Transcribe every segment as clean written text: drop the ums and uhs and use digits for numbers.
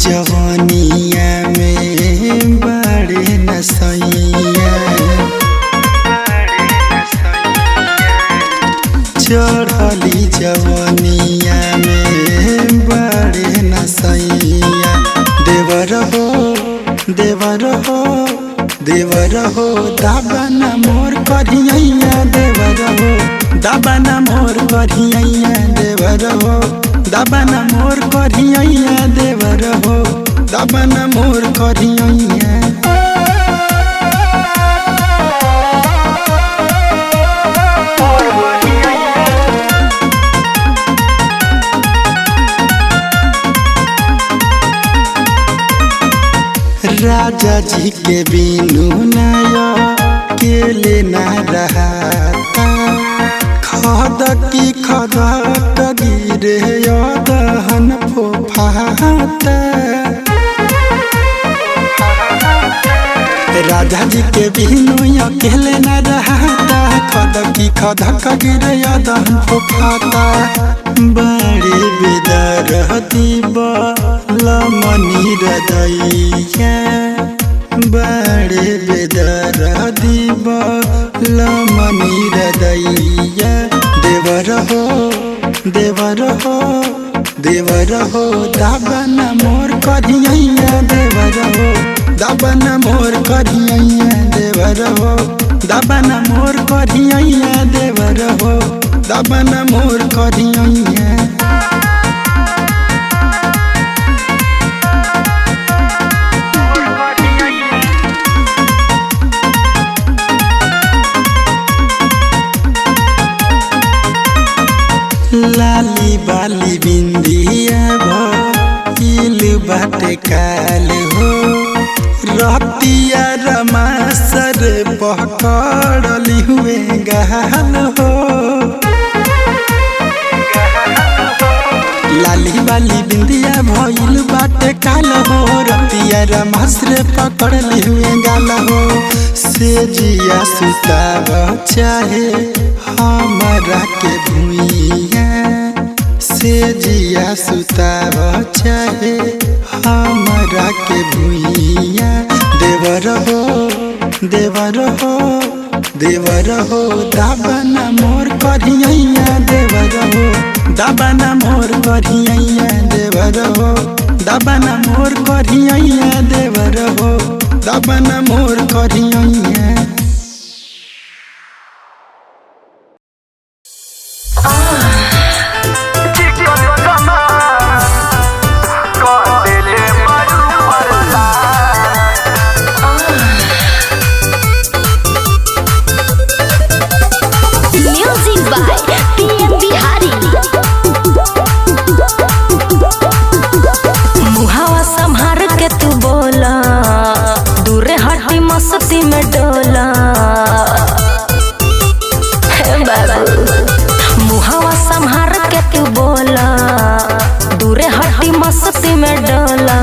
जवानिया में बड़े नसैया चढ़ली जवानिया में बड़े नसैया देवर हो दाबना मोर करिया देवर हो दाबना मोर करिया देवर हो दाबना मोर करिया देवर हो दाबना मोर करिया राजा जी के बिनु नया केले न रहता खद की खदक गिरे दहन फोफाता राजा जी के बिनु अकेले न रहता खद की खदक गिरे दहन फोफाता बड़े बेदर दीबा लमनी रदैया बड़े बेदर दीबा लमनी रदैया देवर हो दाबना मोर करिया देवर हो दाबना मोर करिया देवर हो दाबना मोर करिया देवर हो दाबना मोर करिया लाली बाली बिंदिया भइल बाटे काल हो रतिया रमासर पकड़ली हुए गाल हो लाली बाली बिंदिया भइल बाटे काल हो रतिया रमासर पकड़ली हुए गाल हो से जिया सुताव चाहे हमारा के भुइया से जिया सुताव चाहे हमारा के भुइया देवर हो दाबना मोर करिया देवर हो दाबना मोर करिया देवर हो दाबना मोर करिया देवर हो दाबना मोर करिया मस्ती में डोला मुहावा संभार के तू बोला दूरे हटी मस्ती में डोला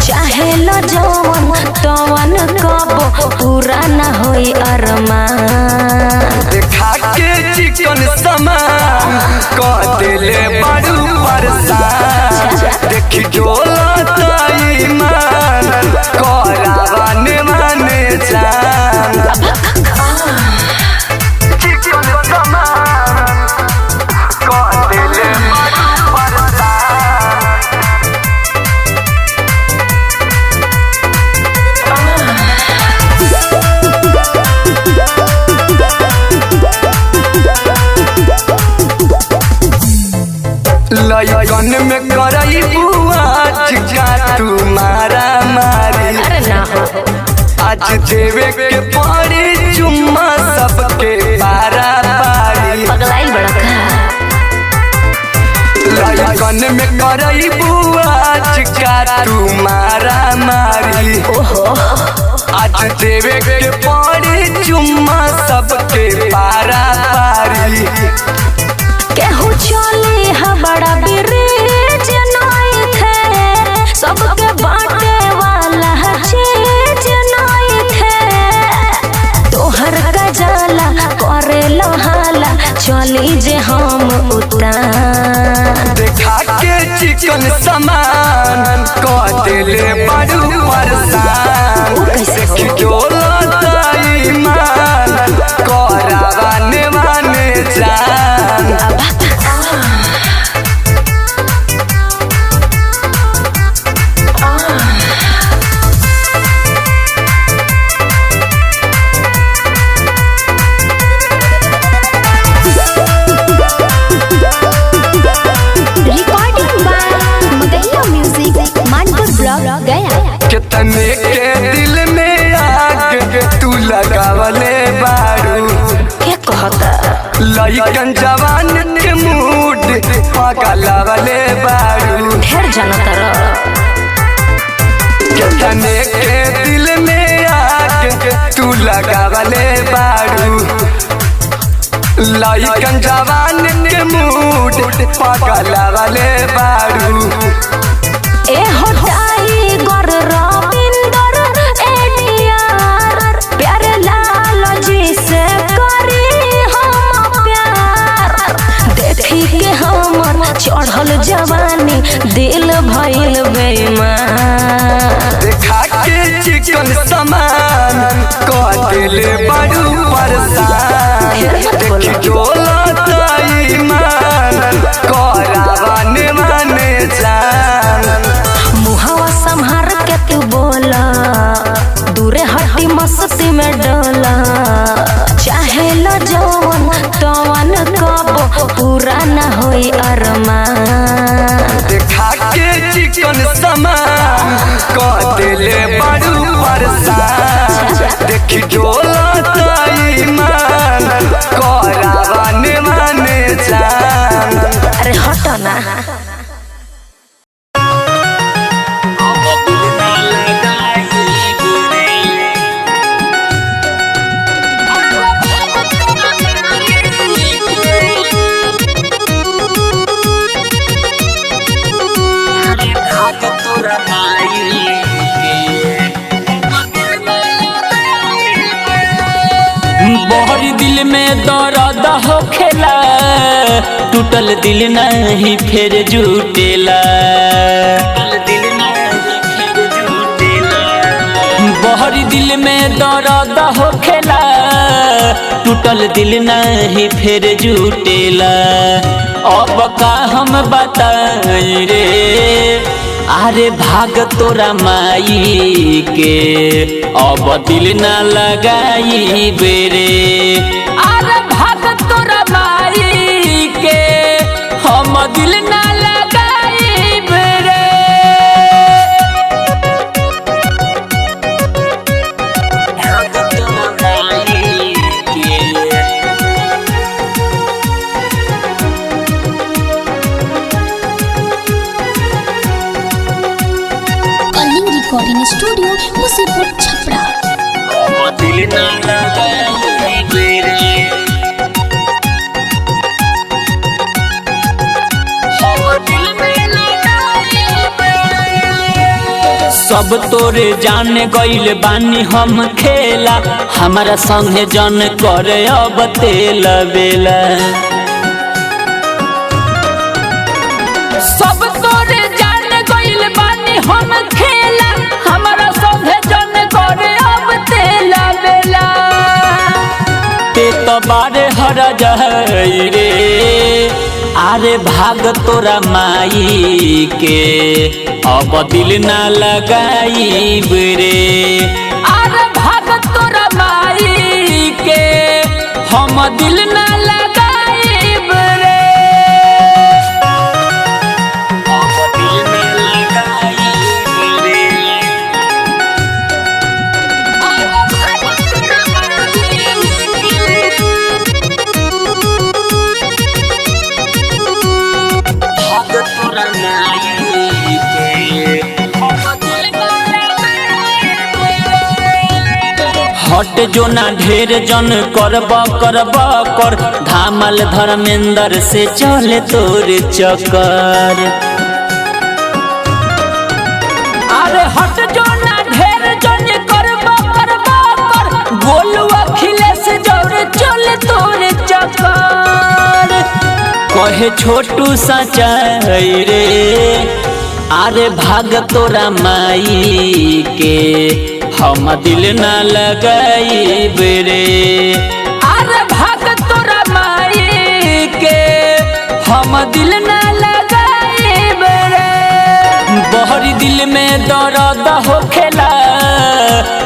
चाहे लो जवन तवन कबो पूरा न होई अरमान देखा के चिकन समान क देले बड़ू परसान देखी डोला ताई मान करावन माने जान चिकन समान क देले बड़ू परसान लयन में करई बुआ चिका तू मारा मारी आज देवे के पड़ी चुम्मा सबके बारा बारी पगलाई बड़का लयन में करई बुआ चिका तू मारा मारी आज देवे के पड़ी चुम्मा सबके बारा बारी केहू चले हा बड़ा बिरेज नाई थे सबके बाटे वाला चीज नाई थे तोहर का जाला करे लहाला चली जे हम उतार देखा के चिकन समान क दिले बड़ू परेशान देखी डोलता ईमान करावाने माने जान। कितने के दिल में आग तू लगावले बारू क्या कहता लइकन जवान के मूड पगलावले बारू ढेर जानता रह। कितने के दिल में आग तू लगावले बारू लइकन जवान के मूड पगलावले बारू। ए होटाई गर रविंदर एडियार प्यारे लाल जी से करी हम प्यार देखी के हमर चढ़ल जवानी दिल भइल बेईमान। देखा के चिकन समान कह दिले बड़ू परेशान देखी डोलता ईमान करावाने माने जान। मुहावा संभार के तू बोला दूरे हटी मस्ती में डोला चाहे लो जवन तवन कब पूरा न होई अरमान। देखा के चिकन समान कह दिले बड़ू परेशान देखी डोलता ईमान करावाने माने जान। अरे हटो ना। बहरी दिल में दर्द होखेला टूटल दिल नहीं फिर जुटेला। बहरी दिल में दर्द होखेला टूटल दिल नहीं फिर जुटेला। अब का हम बताई रे अरे भाग तोरा माई के अब दिल न लगाई बेरे। अरे भाग तोरा माई के हम दिल न लगाई बेरे। भाग तोरा माई के रिकॉर्डिंग स्टूडियो मुसीपुर छपरा। दिल न लगाई बेरे सब तोरे जाने गइल बानी हम खेला हमारा संगे जन करे अब तेल बेला। सब तोरे जाने गइल बानी हम खेला हमारा संगे जन करे अब तेल बेला। ते तो बारे हर जाई रे अरे भाग तोरा माई के अब दिल न लगाई रे। अरे भाग तोरा माई के हम दिल न लगाई रे। अब दिल न लगाई रे। भाग तोरा माई के हट जो ना ढेर जन करब कर धामल धर्मेंद्र से चले तोर चक्कर। अरे हट जो ना ढेर जन करब कर गोलू अखिलेश जौर चले तोर चक्कर। कहे छोटू सचाई रे अरे भाग तोरा माई के हम दिल न लगाई बेरे। अरे भाग तोरा माई के हम दिल न लगाई बेरे। बहरी दिल में दर्द होखेला,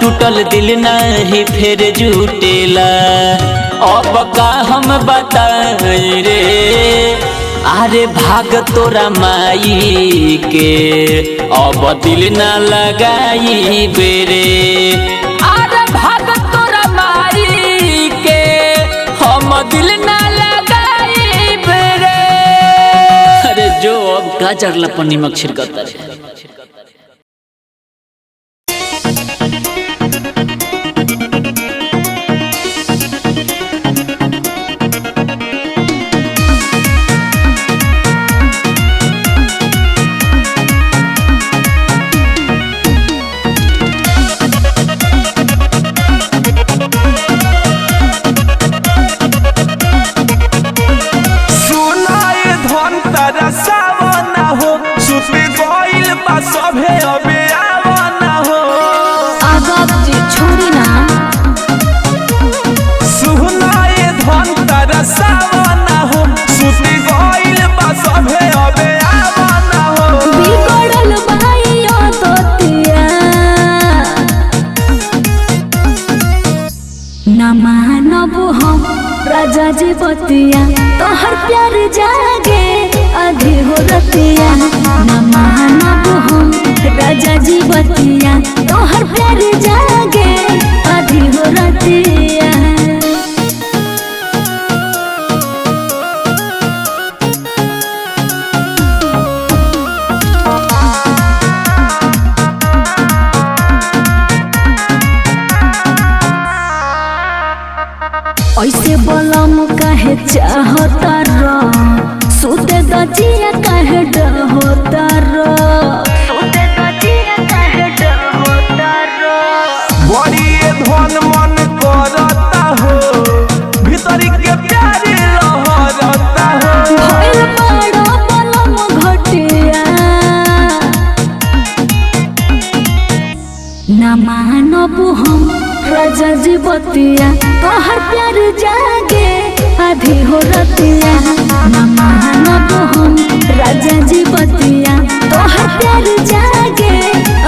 टूटल दिल नहीं फिर जुटेला। अब का हम बताई रे। अरे भाग तोरा माई के अब दिल न लगाई बेरे। अरे भाग तोरा माई के हम दिल न लगाई बेरे। अरे जो अब का चढ़ला पर निमक छिड़कता रे। सभे अबे आवना हो आगब जी छोड़ी ना। सुनाए धन तरसावना हो, सुती गइल बा सभे अबे आवना हो। बिगड़ल भाइयो तोतिया ना मानब हम राजा जी बतिया। तोहर प्यार जागे आधी हो रतिया। ना मानब हम राजा जी बतिया। तोहर प्यार जागे आधी हो रतिया। ऐसे बलम काहे चाहता रो, सुते दजिया काहे डहोता रो। सुते दजिया काहे डहोता रो। बड़ी धन मन करता हो, भीतरी के प्यार लहरता हो। भइल बड़ा बलम घटिया ना मानब हम राजा जी बतिया। तोहर प्यार जागे आधी हो रतिया। ना मानब हम राजा जी बतिया। तोहर प्यार जागे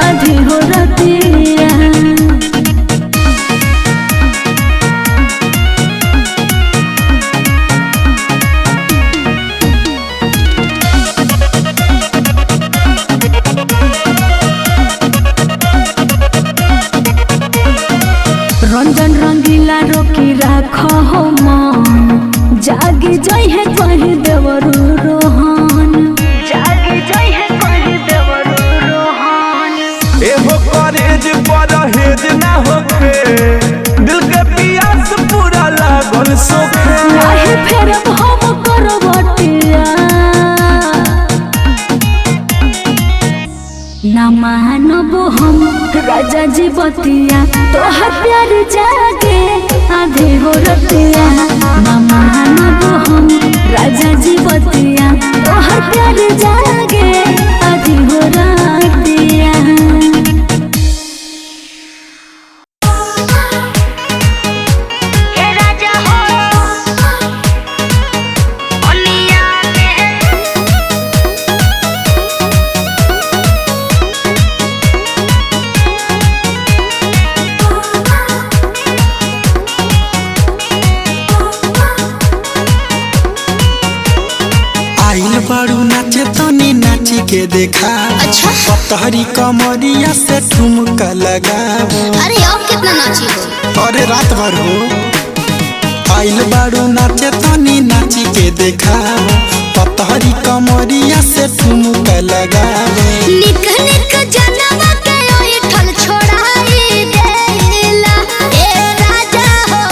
आधी हो रतिया। रंजन रंगीला रोकी राख हो मन, जागी जई है कहीं देवरू रोहन। जागी जई है कहीं देवरू रोहन। एहो करेज परहेज ना होखे, दिल के पियास पूरा लागल सोखे। नाही फेर हम करवटिया ना मानब हम राजा जी बतिया। तोहर प्यार जागे आधे हो रतिया। ना मानब हम राजा जी बतिया। तोहर प्यार जागे आधे हो रतिया। बारू नाचे तनी नाची के देखा। अच्छा। पतहरी कमरिया से ठुमका लगावो। अरे अब कितना नाची हो? अरे रात भर हो। आइल बारू नाचे तनी नाची के देखा। पतहरी कमरिया से ठुमका लगावो। निक निक जनवा के ओए ठल छोड़ाई देला। ए राजा हो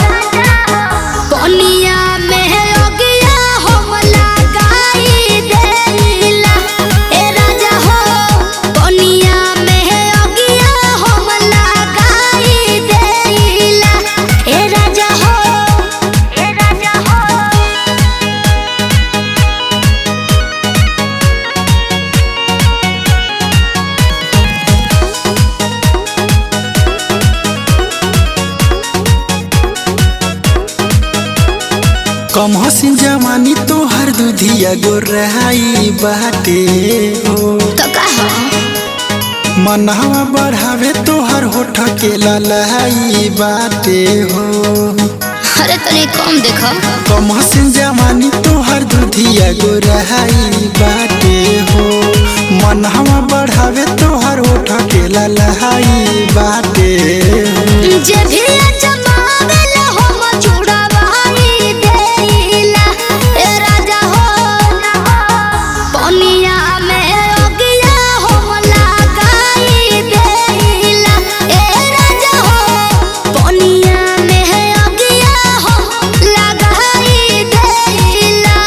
कोनिया में लगिया हम लगाई देला। ए राजा हो कोनिया में लगिया हम लगाई देला। ए राजा हो ए राजा हो। कम हसीन जवानी तोहर दूधिया गोराई बाटे हो। तो का हो मनहवा बढ़ावे तोहर होठ के ललाई बाटे हो। अरे तनी कम देखो। कम हसीन जवानी तोहर दूधिया गोराई बाटे हो। मनहवा बढ़ावे तोहर होठ के ललाई बाटे हो। जे भी जमावेला हो मचुड़ावाई देला ए राजा हो। पनिया में अगिया हो लगाई देला ए राजा हो। पनिया में अगिया हो लगाई देला।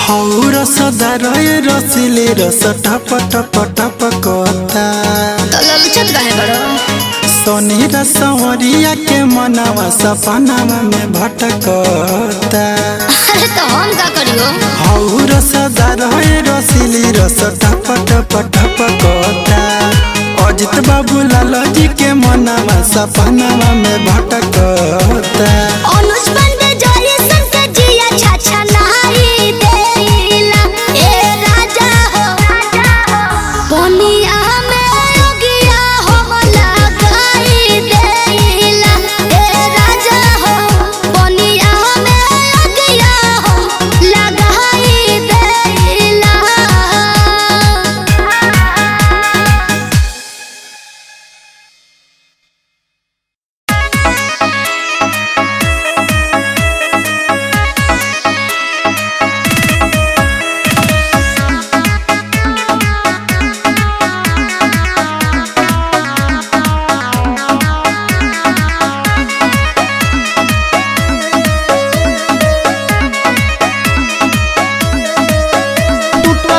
हौ रसदार रसिले रस टप टप टप कता। तो ललचत काहे बड़ो। सोनी रसवरिया के मनावा सपनावा में भटकता। अरे तो हम का करियो। हौ रसदार रसिले रस टप टप टप कता। अजित बाबू लाल जी के मनावा सपनावा में भटकता। अनुज बंदे जोरी संग जिया छाछा नाई देला ए राजा हो। पनिया में अगिया हो लगाई देला ए राजा हो। पनिया में अगिया हो लगाई देला।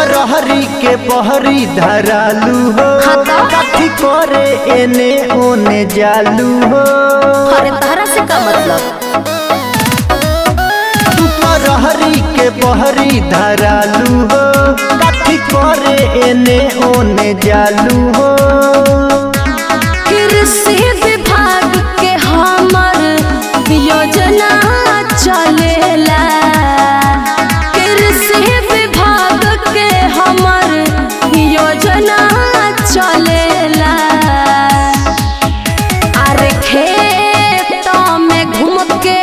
रहरी के बहरी धरालू हो। काठी करे एने ओने जालू हो। अरे तारा से का मतलब। रहरी के बहरी धरालू हो। काठी करे एने ओने जालू हो। कृषि विभाग के हमर योजना चलेला। कृषि विभाग के हमर योजना चलेला। अरे खेत में घूम के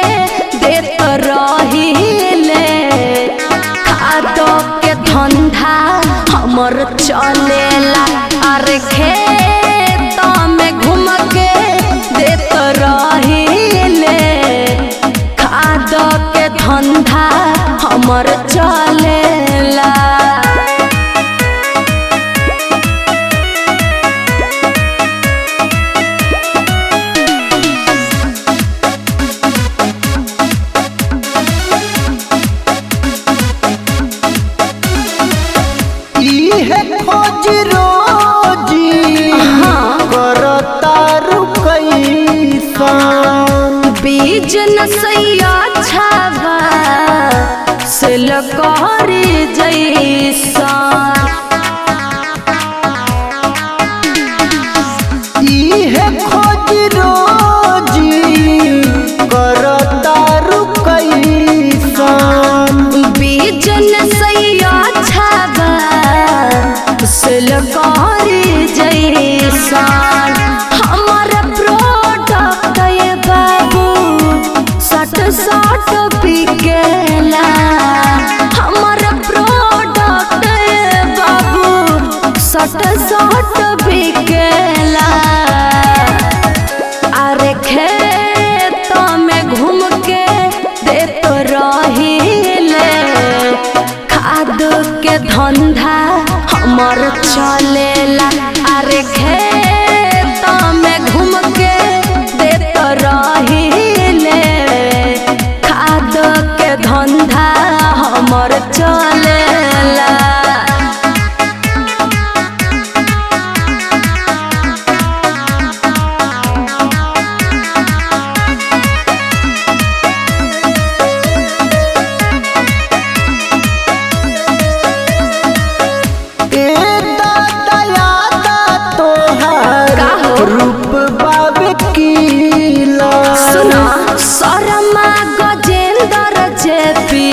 देत रहिले। खाद के धंधा हमर चलेला। अरे खेत में घूम के देत रहिले। खाद के धंधा हमर चलेला। इहे खोज रोजी करता रुकैसन। बीज नसैया छावा से लकहरी जैसा। इहे खोज रोजी करता रुकैसन। बीज नसैया छावा से लकहरी जैसा। हमर प्रोडक्ट ये बाबू सट सट बिकेला। हमर प्रोडक्ट ये बाबू सट सट बिकेला। अरे खेत में घूम के देत रहिले। खाद के धंधा हमर चलेला। अरे खेत में घूम के देत रहिले। खाद के धंधा हमर चलेला। शर्मा गजेंद्र जेपी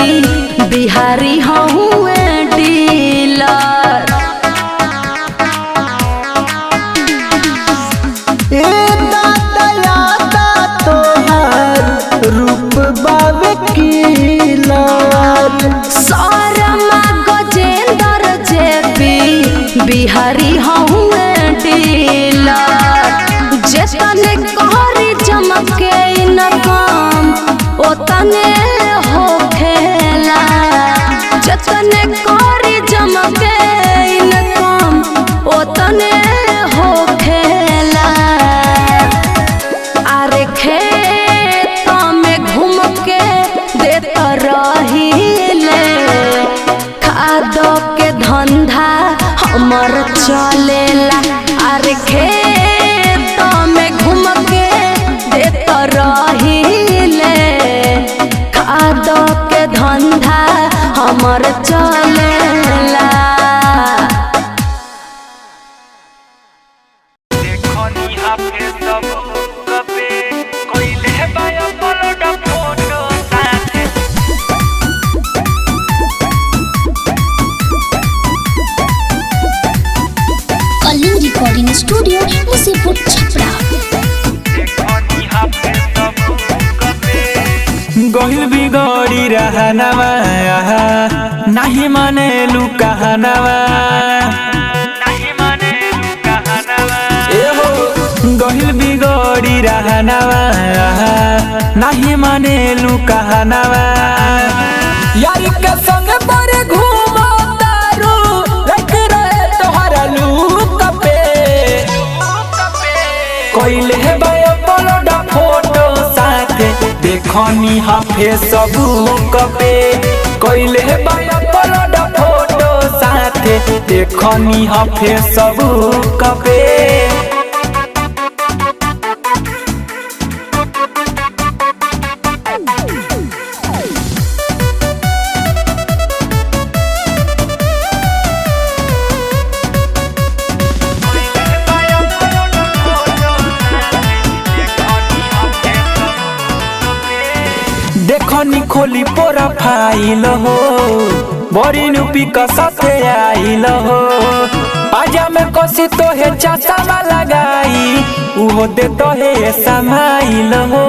बिहारी हुए डीलर। ए दादा तोहार रूप बाबे किलर। शर्मा गजेंद्र जेपी बिहारी हुए डीलर। जेतने कहरी चमके न काम ओतने हो खेला। जतने कहरी चमके न काम ओतने हो खेला। अरे खेत में घूम के देता रहीले खाद के धंधा हमर चलेला। अरे खेत में घूम के देता रहीले खाद के धंधा हमर चलेला। Kalinga recording studio Musipur Chhapra. गहिल बिगड़ी रहनवा नहीं माने लू कहनवा। एहो गहिल बिगड़ी रहनवा नहीं माने लू कहनवा। यार के संग पर घूमो तारू रख रहे तोहरा लूक पे। कोइले है बायो पलोडा फोटो साथे देखनी हा फेसबुक पे। कोइले है बायो पलोडा फोटो साथे देखनी हा फेसबुक पे। देखनी खोली पोरा फाइल हो बड़ी नुपी का साथे आइल हो। आजा में कसी तो है चाचा लगाई उहो दे तो है समाइल हो।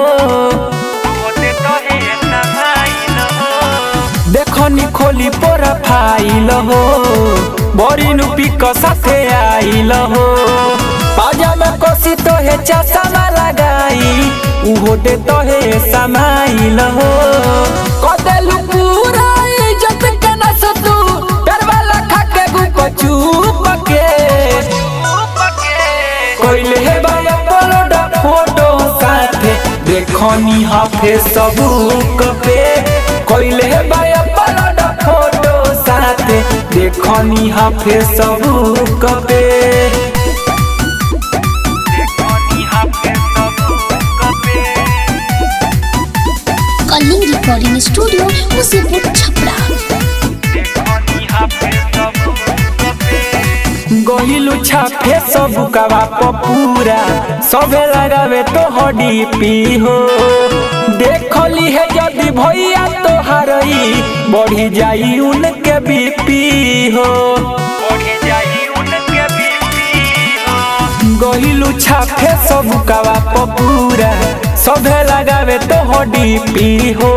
देखनी खोली पोरा फाइल हो बड़ी नुपी का साथे आइल हो। आजा में कसी तो है चाचा लगाई उहो दे तो है समाइल हो। कदेलु पूरा इज्जत के नस तू डरवाला खाके गुप चुप के। कोइले है बाया पलोडा फोटो साथे देखनी हा फेसबुक पे। कोइले है बाया पलोडा फोटो साथे देखनी हा फेसबुक पे। Kaling recording studio Musipur Chhapra. गहिलु छापे सबुकवा पूरा सबे लगावे तो हडी पी हो। देखली है यदि भैया तो हरई बढ़ी जाई उनके बीपी हो। गहिलु छापे सबुकवा पूरा सबे लगावे तो हडी पी हो।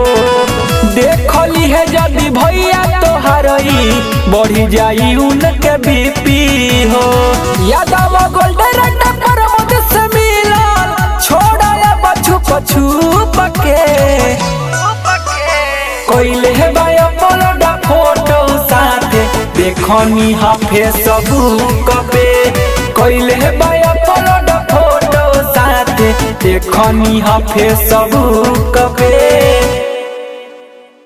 देखली है यदि भैया तो हरई बढ़ी जाई उनके बीपी हो। यादव गोल्डन पर मुझ से मिलन छोड़ा बछू छुप के। कोइले है बाया पलोडा फोटो साथे देखनी हा फेसबुक पे। कोइले है बाया पलोडा फोटो साथे देखनी हा फेसबुक पे।